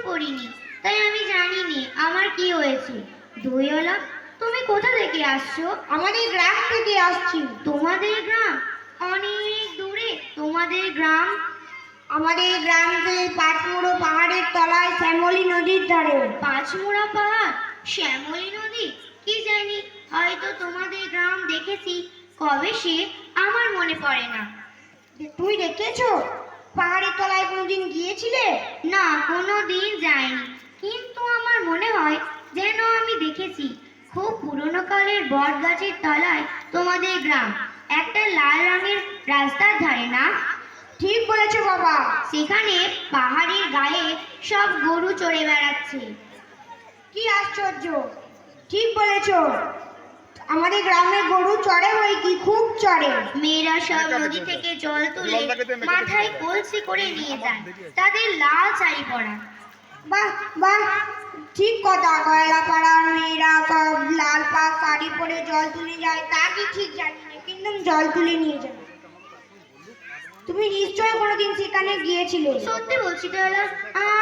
করিনি, তাই আমি জানি নে আমার কি হয়েছে। দইওয়ালা, তুমি কোথা থেকে আসছো? আমাদের গ্রাম থেকে আসছি। তোমাদের গ্রাম? অনেক দূরে তোমাদের গ্রাম? আমাদের গ্রাম থেকে পাঁচমুড়ো পাহাড়ের তলায় শ্যামলী নদীর ধারে। পাঁচমোড়া পাহাড়, শ্যামলী নদী, কি জানি, হয়তো তোমাদের গ্রাম দেখেছি, কবে সে আমার মনে পড়ে না। তুই দেখেছো? পাহাড়ের তলায় কোনোদিন গিয়েছিলে? না, কোনো দিন যায়নি, কিন্তু আমার মনে হয় যেন আমি দেখেছি। খুব পুরনো কালের বট গাছের তলায় তোমাদের গ্রাম, একটা লাল রঙের রাস্তার ধারে না? ঠিক বলেছো বাবা। সেখানে পাহাড়ের গায়ে সব গরু চড়ে বেড়াচ্ছে। কি আশ্চর্য! ঠিক বলেছো, আমাদের গ্রামে গরু চড়ে, বই কি খুব চড়ে। মেয়েরা সব নদী থেকে জল তুলে মাথায় কলসি করে নিয়ে যায়, তাদের লাল শাড়ি পরা। বাহ বাহ, ঠিক কথা। গয়লা পাড়ার মেয়েরা সব লাল পাড় শাড়ি পরে জল তুলে যায়, তা কি ঠিক জানি না, কিন্তু জল তুলে নিয়ে যায়। তুমি নিশ্চয়ই কোনোদিন সেখানে গিয়েছিলে। সত্যি বলছি তো এলা,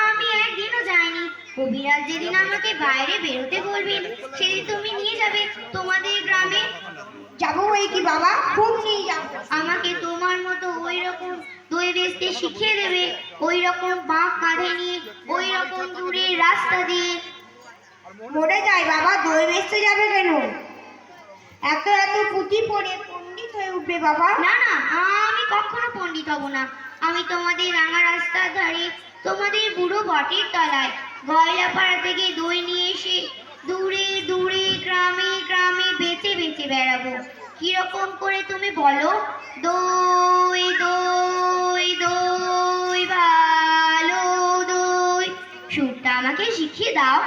আমি একদিনও যাইনি। কবিরাজ যেদিন আমাকে বাইরে বেরোতে বলবেন, সেদিন তুমি নিয়ে যাবে তোমাদের গ্রামে। যাবো বই কি বাবা, খুব নিয়ে যাবো। আমাকে তোমার মতো ওই রকম দই বেচতে শিখিয়ে দেবে, ওই রকম বাঁক কাঁধে নিয়ে, ওই রকম দূরের রাস্তা দিয়ে। মরে যায় বাবা, দই বেচতে যাবে কেন? এত এত পুঁথি পড়ে পণ্ডিত হয়ে উঠবে বাবা। না না, আমি কখনো পণ্ডিত হব না। আমি তোমাদের রাঙা রাস্তার ধারে, তোমাদের বুড়ো বটের তলায়, গয়লাপাড়া থেকে দই নিয়ে এসে দূরে দূরে গ্রামে গ্রামে বেচে বেচে বেড়াবো। কিরকম করে তুমি বলো? দই দই দই ভালো দই। সুরটা আমাকে শিখিয়ে দাও।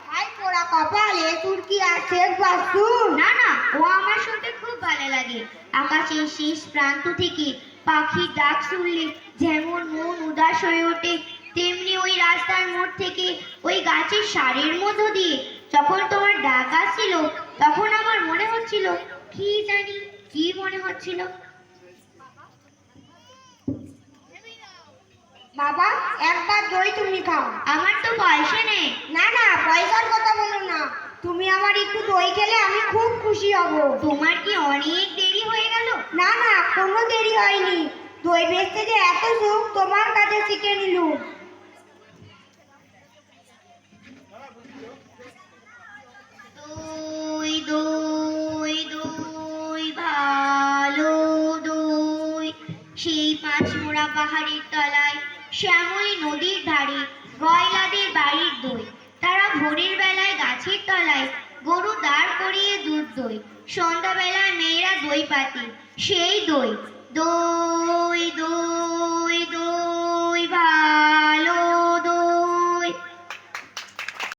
হাই পোড়া কপালে, তোর কি আছে বাসুর? না না, ও আমার শুনতে খুব ভালো লাগে। আকাশের শেষ প্রান্ত থেকে পাখির ডাক শুনলে যেমন মন উদাস হয়ে ওঠে, তেমনি ওই রাস্তার মোড় থেকে ওই গাছের সারির মধ্য দিয়ে যখন তোমার ডাক আসছিল, তখন আমার মনে হচ্ছিল, কি জানি কি মনে হচ্ছিল। বাবা, একবার দই তুমি খাও। আমার তো পয়সা নেই। না না, পয়সার কথা বলো না। তুমি আমার একটু দই খেলে আমি খুব খুশি হব। তোমার কি অনেক দেরি হয়ে গেল? না না, কোনো দেরি হয়নি। দই বেচতে যে এত সুখ, তোমার কাছে শিখে নিলুম। দই দই দই ভালো দই। সেই পাঁচমোড়া পাহাড়ের তলায় শ্যামলী নদীর ধারে গয়লাদের বাড়ির দই। তারা ভোরের বেলায় গাছের তলায় গরু দাঁড় করিয়ে দুধ দই। সন্ধ্যাবেলায় মেয়েরা দই পাতি, সেই দই। দই দই